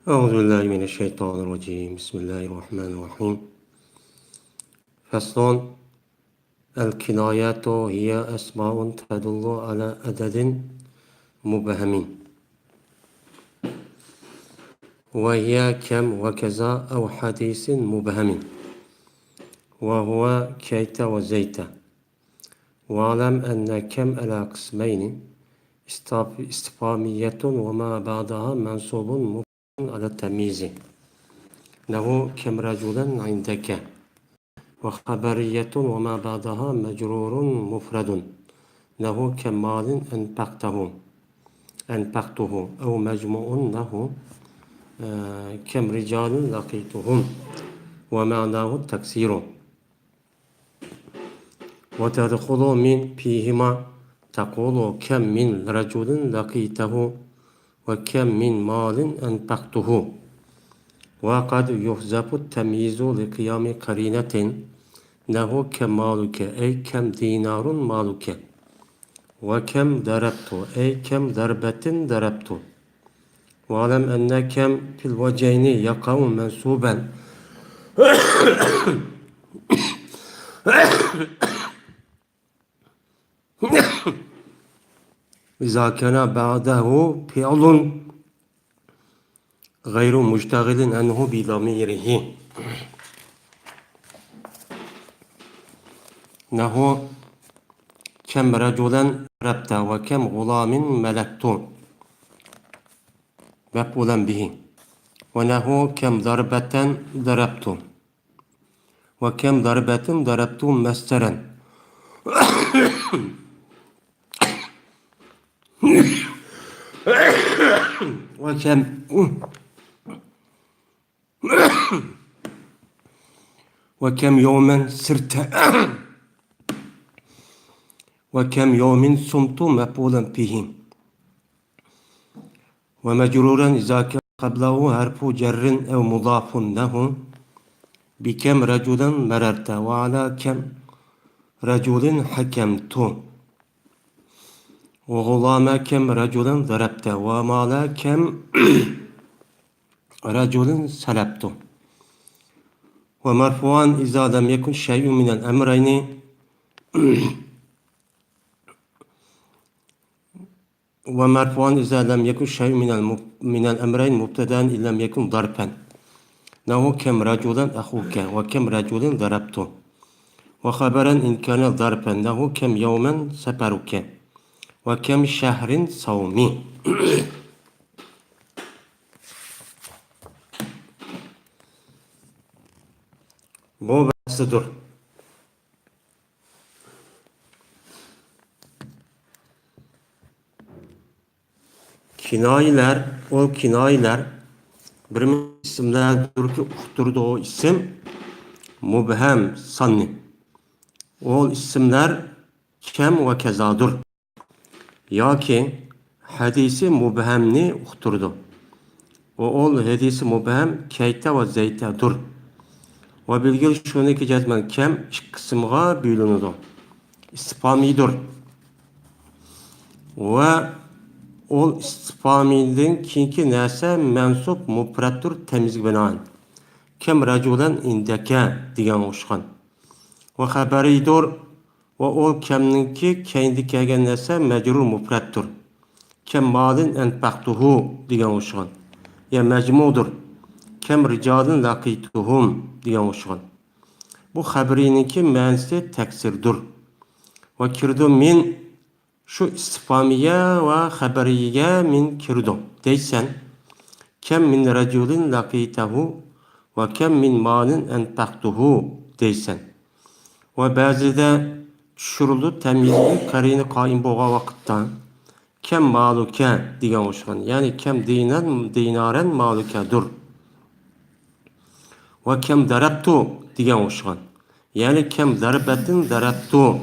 أعوذ بالله من الشيطان الرجيم بسم الله الرحمن الرحيم فصل الكنايات هي أسماء تدل على عدد مبهم وهي كم وكذا أو حديث مبهم وهو كيت وزيت واعلم أن كم على قسمين استفهامية وما بعدها منصوب مبهم على التمييز له كم رجلا عندك وخبرية وما بعدها مجرور مفرد له كم مال أنفقته أو مجموع له كم رجال لقيتهم ومعناه التكسير وتدخل من فيهما تقول كم من رجل لقيته وكم من مال أنفقته وقد يحذف التمييز لقيام قرينة له كم مالك أي كم دينار مالك وكم ضربت أي كم ضربة ضربت واعلم أن كم في الوجهين يقع منصوبا إذا كان بعده فعل غير مشتغل عنه بضميره نحو كم رجلا ضربت وكم غلام ملكت مفعولا به ونحو كم ضربة ضربت وكم ضربة ضربت مصدرا وكم يوما سرت وكم يوم صمت مفعولا به ومجرورا إذا كان قبله حرف جر أو مضاف له بكم رجلا مررت وعلى كم رجل حكمت وغلام كم رجلا ضربت ومال كم رجل سلبت ومرفوعا إذا لم يكن شيء من الأمرين ومرفوعا إذا لم يكن شيء من الأمرين مبتدأ إن لم يكن ضربا له كم رجلا أخوك وكم رجل ضربت وخبرا إن كان ضربا له كم يوما سفرك وكم شهر صومي Bu bahsidir. Kinayeler, o kinayeler bir isimlerdir ki uqturduğu isim mubhem sanni. O isimler kem ve kezadır. Ya ki hadisi mubhemni uqturdu. O hadisi mubhem keyte ve zeytedir. Ve bilgili şunu ki cezmen kem iki kısımga bölünüdü. İstifamidir. Ve ol istifamilin kinki nese mensup muprattur temizlik binaen. Kem raculen indeke diyen oşkan. Ve haberidir. Ve ol kemninki kendi kegen nese mecrur muprattur. Kem malin enfaktuhu diyen oşkan. Ya mecmudur. Kem ricalin laqituhum diyen oşkan. Bu haberininki mensi teksirdir. Ve kirdu min şu istifamiye ve haberiye min kirdu. Deysen kem min raculin laqitehu ve kem min malin enfaktuhu deysen. Ve bazıda düşürüldü temizliği karini kaim boğa vakıttan kem maluke diyen oşkan. Yani kem dinaren malukedur. Ve kem darabtu diyen oşkan. Yani kem darbetin darabtu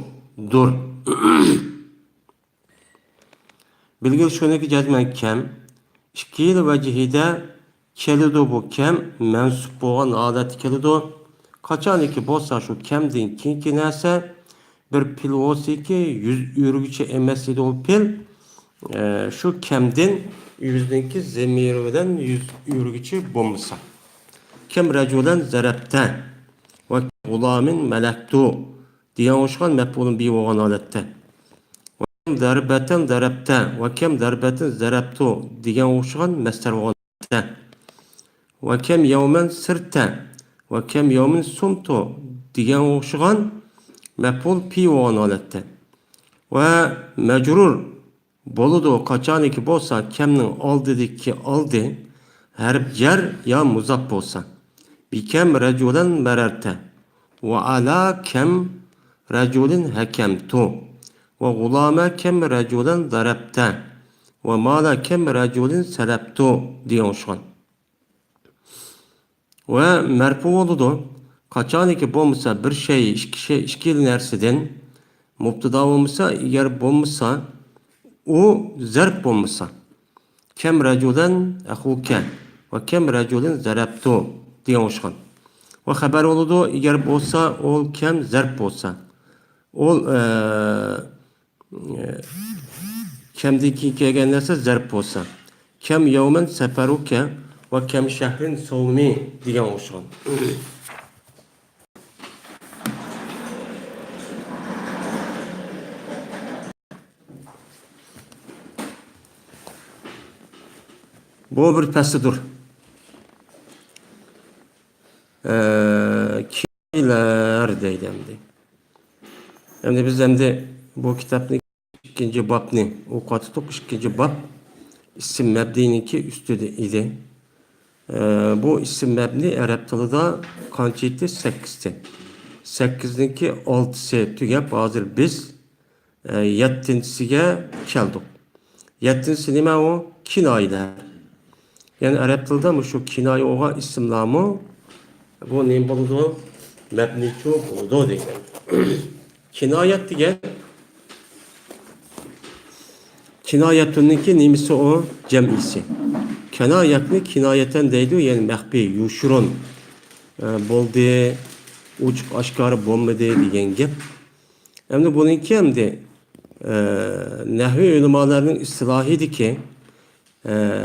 dur. Bilgil şunu ki cezmen kem İşkil vecihide kelidu bu kem mensup boğan adet kelidu. Kaçan ki bolsa şu kemdin kinki nese bir pil olsa ki yüz yürügüçe emesiydi o pil şu kemdin yüzdeki zemiri bilen yüz yürgüçü bombasa. Kem raculen zarabta ve gulamin melektu diyen oşkan mef'ulun bir oğan alette. Ve kem darbeten zarabta ve kem darbetin zarabtu diyen oşkan mesler oğan alette. Ve kem yevmen sırta ve kem yevmin sumtu diyen oşkan mef'ul pi oğan alette. Ve mecrur boludu kaçaniki bolsa kemnin aldidiki aldı her cer ya muzap bolsa. Bikem reculen mererte ve ala kem reculin hakemtu ve gulame kem reculen darabte ve mala kem reculin seleptu diyor şu an. Ve merfu oludu kaçaniki bolsa bir şey işkil nerseden mubtada olmasa eğer bolmasa o zerp bolmasa kem reculen ahuke ve kem reculen zarabtu diye oşkan. Ve haber oludu eğer bolsa ol kem zerp bolsa. Ol kemdeki kelgenlerse zerp bolsa. Kem yevmen seferuke ve kem şehrin savmi diye oşkan. Bu bir pesidur. Kiler deylemdi. Hem de biz hem de bu kitapın ikinci babını okuttuk. İkinci bab isim mebnininki üstüde idi. Bu isim mebni Arap tılıda kaçıydı? 8'ti. 8'ninki 6'sı tügep hazır biz 7'siye keldik. 7'si nime o? Kinaylar. Yani Arap tılda mı şu kinayı oğa isimlamı bu neyim buludu? Mebniçu buludu diye. Kinayet diye kinayetünneki nimisi o cem'isi. Kinayetni kinayeten deydi yani mehbi, yuşurun boldi, uçuk aşkarı bomba diyen gep. Hem de bununki hem de nehvi ulemalarının istilahıydı ki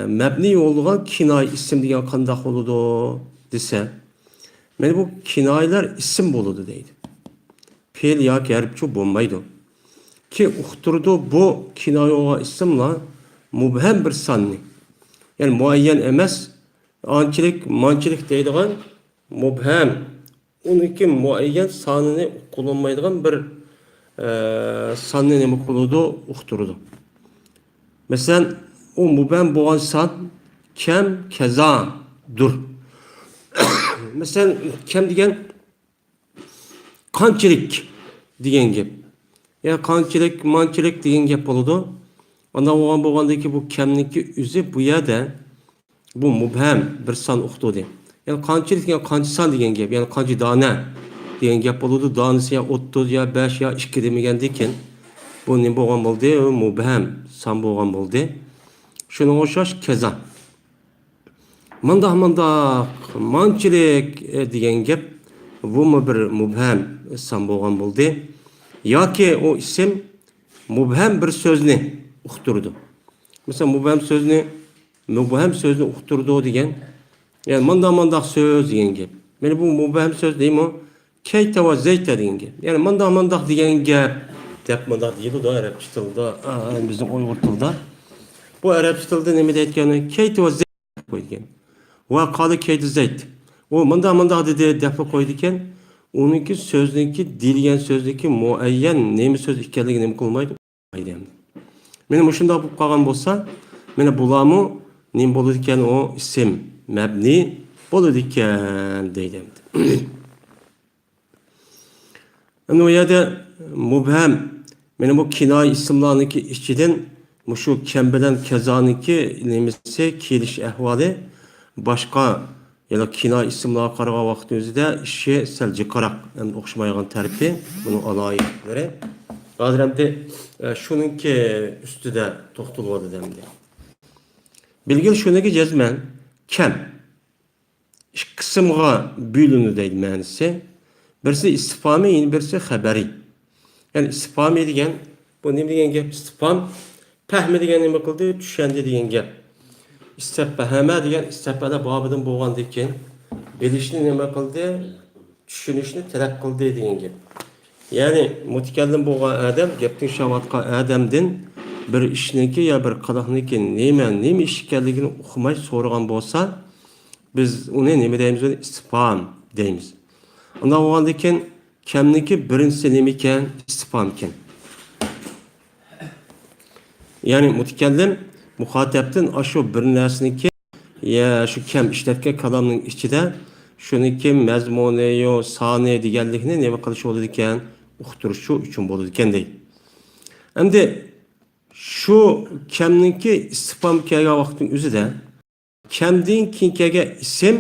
mebni olduğu kinay isim diyen kandak oludu dese. Yani bu kinaylar isim buludu deydi. Fiil ya gerbçu bombaydı. Ki uhturdu bu kinayı oğa isimle mubhem bir sanni. Yani muayyen emez, ançilik, mançilik deydiğen mubhem. Onunki muayyen sanını kullanmaydiğen bir sanını kuludu, uhturdu. Mesela o mubhem boğan san kem keza dur. Mesela kem diyen kançilik diyen gep. Ya kançilik, mançilik diyen gep oludu. Ondan oğan boğandaki bu kemniki üzü bu ya da bu mubhem bir san uhtudu. Yani kançilik ya kançısan diyen gep. Yani kançı dane diyen gep oludu. Danısı ya 30 ya 5 ya 2 demigen diken. Bu ne boğan oldu? Mubhem san boğan oldu. Şunu oşaş keza. Mandak mançilik diyen gep. Bu mu bir mubhem san boğan oldu. Ya ki o isim mubhem bir sözünü uhturdu. Mesela mubhem sözünü uhturdu diyen yani mandak söz diyen gep. Yani bu mubhem söz değil mi o? Keyte ve zeyte diyen gep. Yani mandak diyen gep. Dep mandak değil o da Arapça tılda, bizim Uygur tılda. Bu Arapça tılda ne mi deyken keyte ve zeyte koyduken. Ve kalı keyte zeyt. O mandak dedi defa koyduken onunki sözdeki dilgen sözdeki muayyen neymi söz ikkenligi neymi kılmaydı. Benim hoşumda bu kalgan bolsa, mene bulamı neyim bolu diken o isim mebni bolu diken deydim. Yani o yada mubhem, benim bu kinay isimlarındaki işçiden şu kembelen kezanınki neymişse kiliş ehvali başka ya da kina isimleri qarağa vaxt özüdə işe səlci qaraq yani oxşamayan tərəfi bunu alayları. Hazır hem de şununki üstüde toxtulmadı demdi. Bilgil şununki cezmen kem kısımğa bölünü deyil mənisi. Birisi istifami, birisi xəbəri. Yani istifami degen bu ne degen gep istifam, pəhmi degen ne qıldı, düşəndi degen gep. İstihbahame degan istihbada babıdan bo'lgandan keyin bilishni nima qildi, tushunishni talab qildi degan gap. Ya'ni mutakallim bo'lgan odam gapning shavatqa odamdan bir ishniki yo bir qiliqniki nima ish ekanligini uqmay so'ragan bo'lsa, biz uni nima deymiz? Istifhom deymiz. Undan bo'lgandan keyin kamniki birinchisi nima ekan? Istifhom ekan. Ya'ni mutakallim muxotabdan shu bir narsaniki ya shu kam ishlatgan kalomning ichida shuniki mazmuni yo soni deganlikni nima qilish bo'ladi ekan? Uqtirish uchun bo'ladi ekan deydi. Endi shu kamniki istifhom kelgan vaqtning o'zida kamdan keyin kelgan ism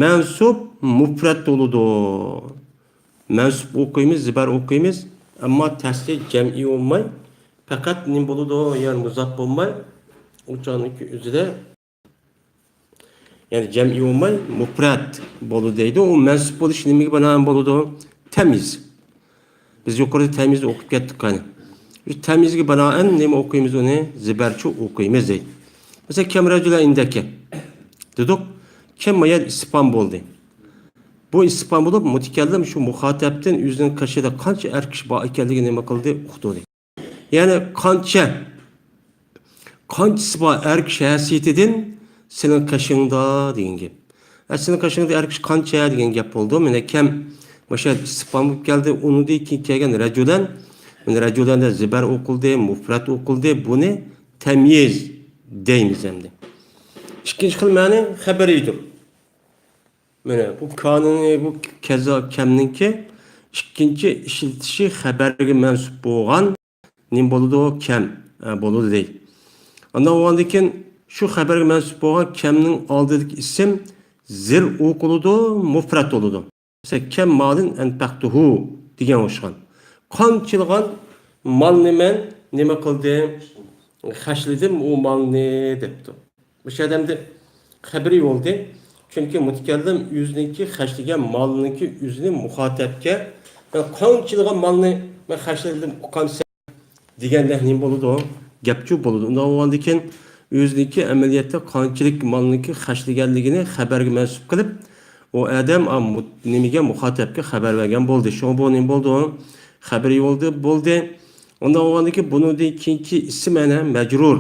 mansub mufrat bo'ladi. Mansub o'qiymiz, zibar o'qiymiz, ammo tasli jam'i bo'lmay faqat nim bo'ladi, ya'ni muzof bo'lmay o'choniki o'zida ya'ni jam'i bo'lmay mufrat bo'ladi deydi. U mansub bo'lish nimaga binoan bo'ladi? Tamiz. Biz yuqorida tamizni o'qib ketdik qani. Shu tamizga binoan nima o'qiymiz uni? Zibarchi o'qiymiz deydi. Mesela kem raculen indeki dedik. Kem mayel istifham bo'ldi. Bu istifham bo'lib mutakallim shu muxotabdan o'zining qashida qancha erkish bor ekanligini nima qildi? Uqdi. Ya'ni qanchasi bor erkish hasiyatidan sening qashingda degan gap. Sening qashingda erkish qancha degan gap bo'ldi. Mana kem Başa istifham geldi, onu da ki kelgan raculen, raculen de zibar o'qildi, mufrat o'qildi, buni tamyiz deymiz endi. İkinci xil ma'ni xabaridir. Mana bu kanuni bu kaza kamninki ikkinchi ishiltishi xabarga mansub bo'lgan nim bo'ladi o kam bo'ladi deydi. Ondan o'g'andan keyin shu xabarga mansub bo'lgan kamning oldidagi ism zir o'qiladi, mufrat bo'ladi. Mesela kem malin enfaktuhu degan o'xshagan. Qanchilgan malni men nima qildim? Xashladim u malni debdi. Bu odamda xabari bo'ldi. Chunki mutakallim o'ziniki xashlagan malniki o'zini muxotabga qanchilgan malni men xashladim uqamsa deganda nima bo'ladi o? Gapchu bo'ladi. Undan bo'lgandan keyin o'ziniki amaliyotda qanchalik malniki xashlaganligini xabarga mansub qilib o adam nimaga muxotabga xabar bergan bo'ldi. Shu bu nima bo'ldi? Xabari bo'ldi. Undan o'g'andiki buningdan keyingi ism ana majrur.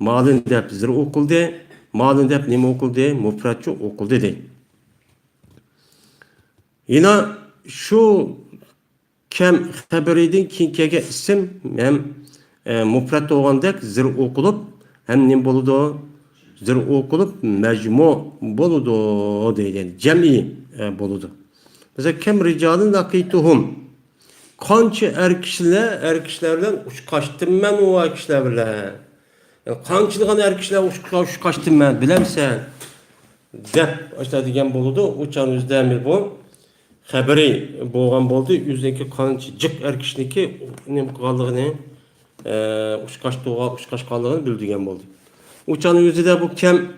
Malin deb zir o'qildi. Malin deb nima o'qildi? Mufratchi o'qildi deydi. Yana shu kam xabaridan keyin kelgan ism ham mufrat bo'lgandek zir o'qilib, ham nima bo'ladi? Zir o'qilib majmu bo'ladi deydi. Jami bo'ladi. Mesela kem ricalin laqituhum. Qancha erkishlar bilan ushqashdim men u erkishlar bilan. Qanchilgan erkishlar ushqashdim men, bilamsan? Deb aytadigan bo'ladi. O'chan o'zidami bu? Xabari bo'lgan bo'ldi. O'zidagi qancha jiq erkishniki nima qilganligini ushqashqanligini bildigan bo'ldi. Uçanın özüde bu kem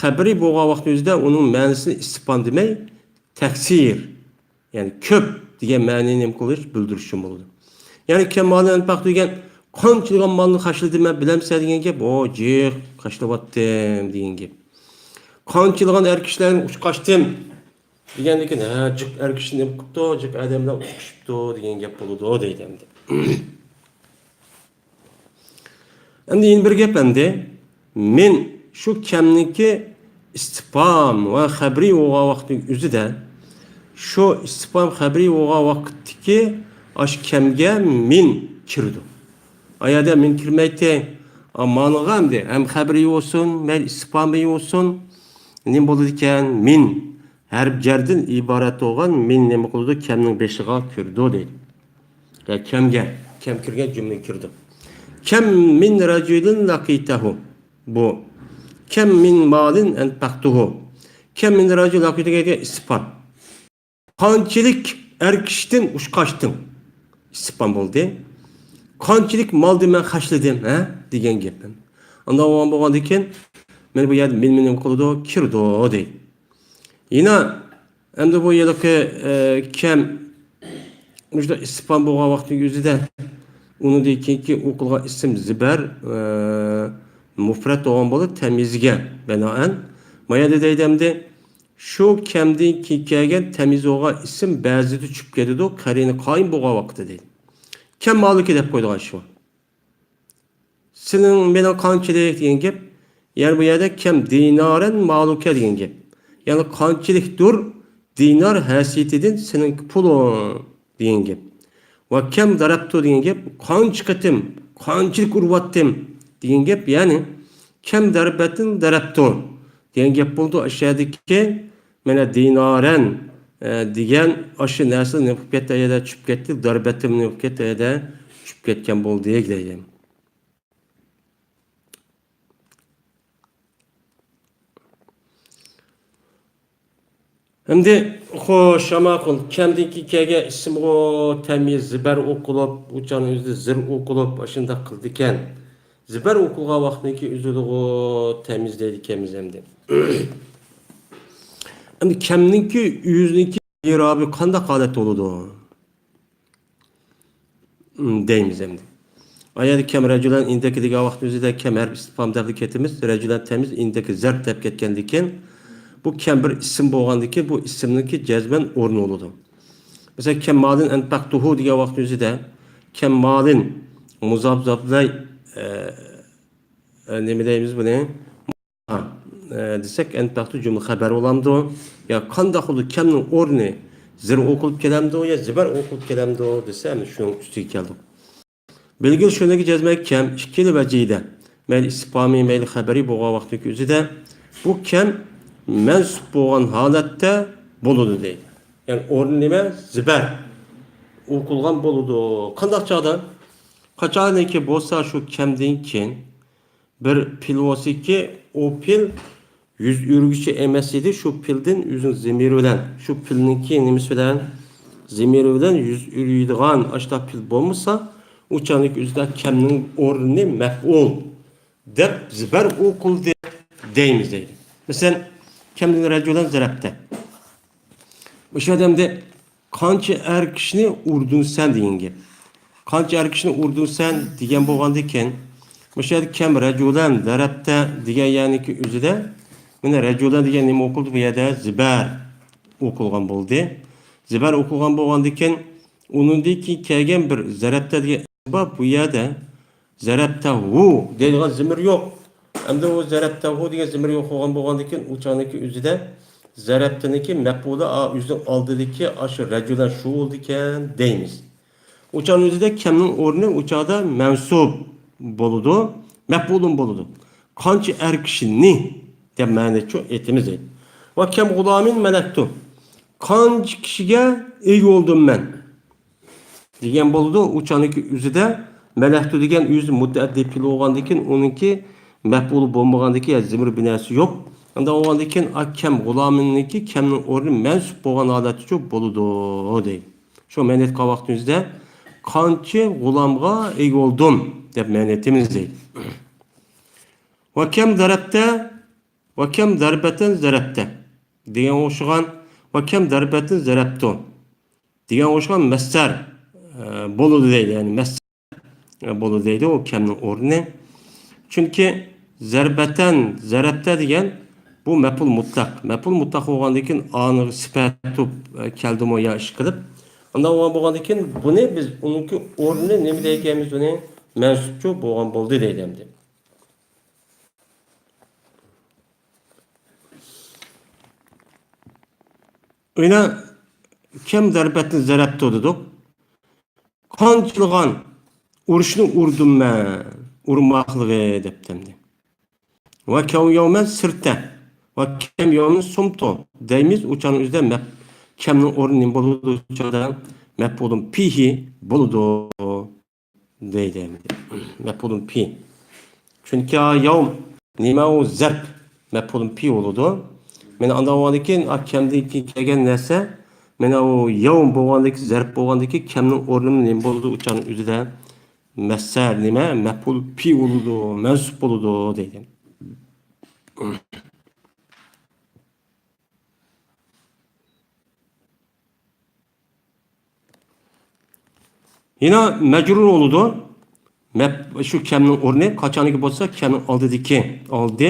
xabari bo'lgan vaqt özüde onun ma'nosini istifhom demay, taksir, yani köp degan ma'noni nima qilish bildirish uchun bo'ladi. Ya'ni kam malni anfaq degan qanchilgan malni xashladim men bilamsan degan gap, o jiq xashlavatdim degan gap. Qanchilgan erkishlarni ushqashdim degandan keyin ha jiq erkishni nima qilibdi, jiq odamlar ushqishibdi degan gap bo'ladi deydi endi. Endi yana bir gap endi men shu kamniki istifhom va xabari bo'lgan vaqtning o'zida shu istifhom xabari bo'lgan vaqtdagi ash kamga men kirdi. Ayada men kirmaydi. Amanig'amdi. Ham xabari bo'lsin, men istifhomi bo'lsin. Nima bo'ladi ekan? Men harf jardan iborat bo'lgan men nima qildi? Kamning beshiga kirdi deydi. Ya kam kirgan jumla kirdi. Kam min rajulin laqitahu. Bu kem min malin enfaktuhu. Kem min racul akıdege istifham. Qanchalik erkishdan ushqashdim. Istifham bo'ldi. Qanchalik malni men xashladim, ha? degan gap. Undan bo'lgandan keyin men bu yerda men qildi, kirdi deydi. Yana endi bu yerdagi kam o'sha istifham bo'lgan vaqtning o'zida uni deykinki o'qilgan ism zibar mufrat olan bolu temizge binaen maya dedeydemdi şu kemdin ki kelgen temiz oğa isim bazı düşüp geldi o karini kayın boğa vakti değil. Kem malık edip koyduğun şu. Senin bana kançılık diyen gep yani bu yerde kem dinaren maluka diyen gep. Yani kançılık dur dinar hasiyetidin senin pulun diyen gep. Ve kem daraptu diyen gep kanç katım, kançılık urvattim diyen gep yani kem darbetin daraptu diyen gep buldu aşağıdaki mene dinaren diyen aşı nasıl nefkette ya da çüp gitti darbetim nefkette ya da çüp gitken buldu diye gideyim. Şimdi hoş ama kul kendiki kege isim o temiz ziber okulup uçan yüzde zir okulup başında kıldıken ziber okulga vaktindeki üzülü o temizledi kemiz hem. Şimdi kendinki yüzünki bir abi kanda kalet oludu deyimiz hem. Ayet kem recülen indeki diga vakti üzüde kemer istifam derdik etimiz recülen temiz indeki zerp tep ketkendiken bu kem bir isim boğandaki bu isimdeki cezben ornu oludu. Mesela kemalin entaktuhu diye vakti üzüde kemalin muzabzablay ne mi deyimiz bu ne? Ha, desek entaktu cümle haber olamdı. Ya kanda hulu kemin ornu zir okulup kelamdı ya ziber okulup kelamdı desem şunun üstü geldi. Bilgil şundaki cezmek kem ikili vecide mel ispami mel haberi boğa vaktiki üzüde bu kem mensup boğan halette buludu değil. Yani ornu nime ziber okulgan boludu. Kandak çağda kaçağın ki bolsa şu kemdinkin bir pil olsa ki o pil yüz ürgüçü emesiydi şu pilden yüzün zemiri bilen şu pilninki nemi söylen zemiri bilen yüz ürüydüğün aşta pil bolmasa uçanlık yüzde kemnin orni mef'ul dep ziber okul deyimiz deydi. Mesela kemdin recülen zerepte. Bu şey demde kançı er kişini urdun sen deyin gibi. Kançı er kişini urdun sen diyen boğandayken mesela kem reculen zarapta diyen yani ki üzüde mine reculen diyen nemi okuldu bu yada ziber okulgan buldu. Ziber okulgan boğandayken onun değil ki kelgen bir zarapta diye bu yada zarapta hu dediğin zimir yok. Hem de o zarapta hu diye zimir yok olan boğandayken uçağındaki üzüde zaraptaniki mef'ula yüzün aldıdaki aşı recülen şu oldu iken deyimiz. Uçağın üzerinde kemnin ornu uçağda mensup boludu, mef'ulun boludu. Kançı er kişini de mani çok etimiz değil. Ve kem gulamin melektu. Kanç kişiye iyi oldum ben. Diyen boludu uçağındaki üzerinde melektu diyen yüzü müddeadli pili oğandaki onunki mef'ulu bombağandaki ya zimri binası yok. Anda oğandaki kem gulaminiki kemnin ornu mensup boğan adeti çok boludu değil. Şu menet kavaktığınızda kançı gulamga ey oldum dep menetimiz değil. Ve kem darabte ve kem darbeten zarabte diyen oşugan ve kem darbetin zarabton diyen oşugan messer bolu değil yani messer bolu değil o kemin ornu. Çünkü zerbeten zarabte diyen bu mepul mutlak. Mepul mutlak olgandakin anı sıfatı keldim o ya iş kılıp anda olan bolgandakin bu ne biz onunki ornu nemi deykemiz onu mensupçu bolgan boldu deydemdi. Öyle kem darbetin zarabte oduduk. Kançılgan uruşunu urdum ben. Urmaklığı deptemdi. Ve kem yevmen sırtta. Ve kem yevmen sumto. Deyimiz uçanın üzerinde mep. Kemnin ornin boludu uçadan mep olun pihi boludu deydi. Mep olun pi. Çünkü yevm nime o zerp mep olun pi oludu. Men anlamadıkin kemdeki kegen nese men o yevm boğandaki zerp boğandaki kemnin ornin nime boludu uçanın üzerinde messer nime mep ol pi oludu mensup oludu deydi. Yine mecrur oludu. Şu kemning o'rni qachoniki bo'lsa, kemning oldidagi oldi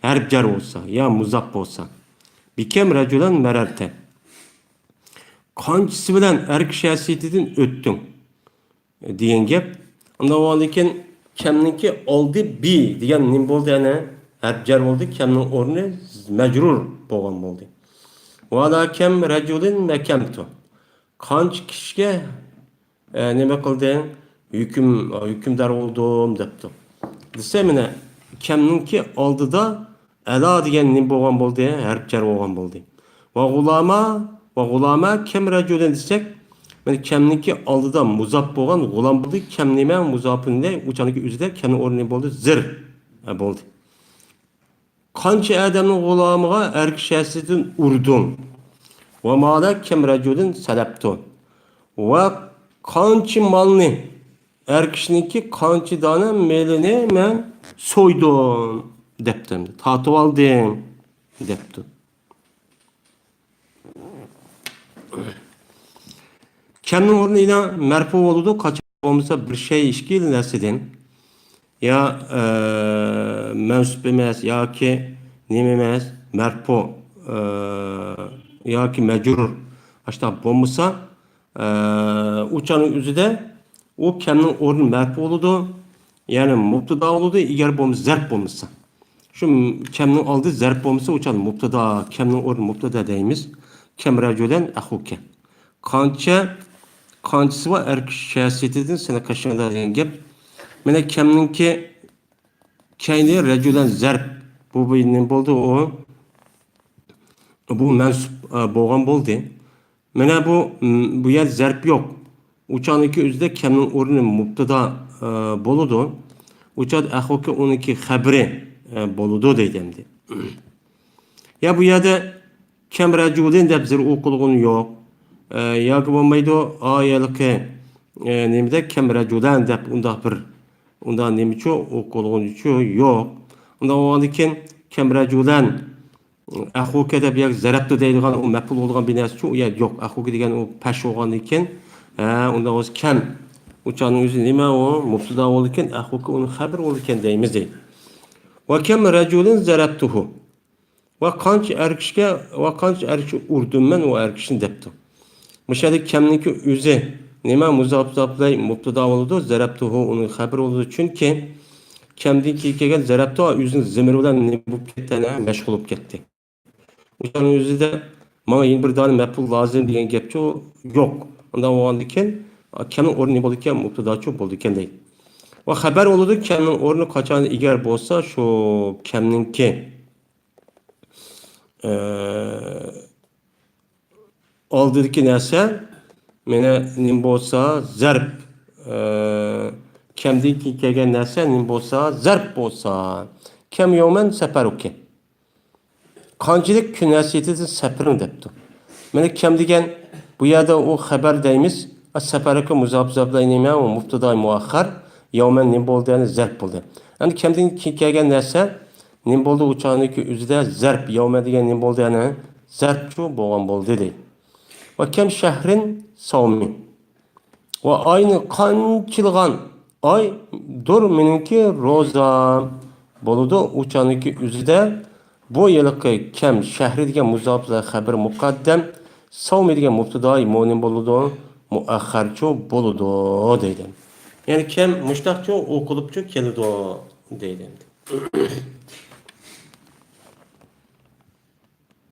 harf jar bo'lsa, ya muzaf bo'lsa. Bikem raculan merarte. Qanchisi bilan erk şahsiyetidan o'tding degan gap. Undan oldin kemninki oldi bi degan nim bo'ldi ana? Harf jar bo'ldi, kemning o'rni majrur bo'lgan bo'ldi. Va la kem rajulin makamtu. Qancha kishiga nima qilding? Hükümdar oldum debdi. Dese mine kemninki oldida ala degan nim bo'lgan bo'ldi, harf jar bo'lgan bo'ldi. Va gulama kem rajulin desek, mine kemninki oldida muzaf bo'lgan gulam bo'ldi, kem nima muzafinde uçaniki üzide kemning o'rni bo'ldi, zir bo'ldi. Qancha adamning gulamiga erk shahsidan urdum. Va mala kem rajulin salabtu. Va qancha malni erkişinki qancha dona melini men so'ydim debdim. Tatib oldim debdi. Kemning o'rni ila marfu bo'ladi, qachon bo'lmasa bir şey ishkil narsadan ya mansub emas yoki nima emas, marfu yoki majrur. Ashta bo'lmasa uçanın üzüde o kemning o'rni marfu bo'ladi, ya'ni mubtada bo'ladi, agar bo'lmasa zarf bo'lmasa. Shu kemning oldi zarf bo'lmasa, uçan mubtada, kemning o'rni mubtada deymiz. Kem rajulan akhuka. Qanchasi va erk shahsiyetidan seni qashanda degan gap. Mana kemninki kayni rajulan zarf. Bu nima bo'ldi o? Bu mansub bo'lgan bo'ldi. Mana bu yer zarf yok. Uçaniki üzde kemning o'rni mubtada bo'ladi. Uçad akhuka uniki xabri bo'ladi deydimdi. Ya bu yerda kem rajulin deb zir o'qilg'uni yo'q. Yoki bo'lmaydi oyaliki nimada kem rajulan deb undan nimichu o'qilg'unichu yo'q. Undan oldin kem rajulan akhuka deb yak zarabtu deydigan o maf'ul bo'lgan binasi u yer yo'q. Akhuka degan o pash bo'lgan ekan. Unda o'zi kam uçanın o'zi nima o mubtada bo'lgan, akhuka uni xabar bo'lgan deymiz deydi. Va kam rajulin zarabtuhu. Va qancha erkishga urdim men o erkishni debdi. Mishalik kamniki o'zi nima muzofzoflay mubtada bo'ladi, zarabtuhu uni xabar bo'ladi. Chunki kamdiki kelgan zarabtu o'zining zimir bilan nima bo'lib ketdini mashg'ul bo'lib ketdi. Uçanın o'zida menga yana bir dona maf'ul lozim degan gapchi yo'q. Ondan oldin kemning o'rni bo'ldi ekan, mubtadachi bo'ldi ekan deydi. Va xabar bo'ladi, kemning o'rni qachon egar bo'lsa, shu kemningki oldidagi narsa mena nim bo'lsa, zarb kemdiki kelgan narsa nim bo'lsa, zarb bo'lsa, kem yawman safaruki. Qanchalik kun nasiyatidan safaring debdi. Mena kem degan bu yerda o xabar deymiz. As-safaraka muzafzafla nima o mubtada muakhar, yawman nim bo'ldi, ya'ni zarb bo'ldi. Endi kimdan kelgan narsa nim bo'ldi uçaniki o'zida zarb, yawman degan nim bo'ldi, ya'ni zarbchu bo'lgan bo'ldi deydi. Va kam shahrin sawmi. Va ayni qanchilgan ay dur meniki roza bo'ldi uçaniki o'zida bu yilqi kam shahri degan muzafzaf xabar muqaddam, sawmi degan mubtadai mo'nin bo'ladi, muaxxarchu bo'ladi deydi. Yani kem mushtaqchu o'qilibchu keladi deydi.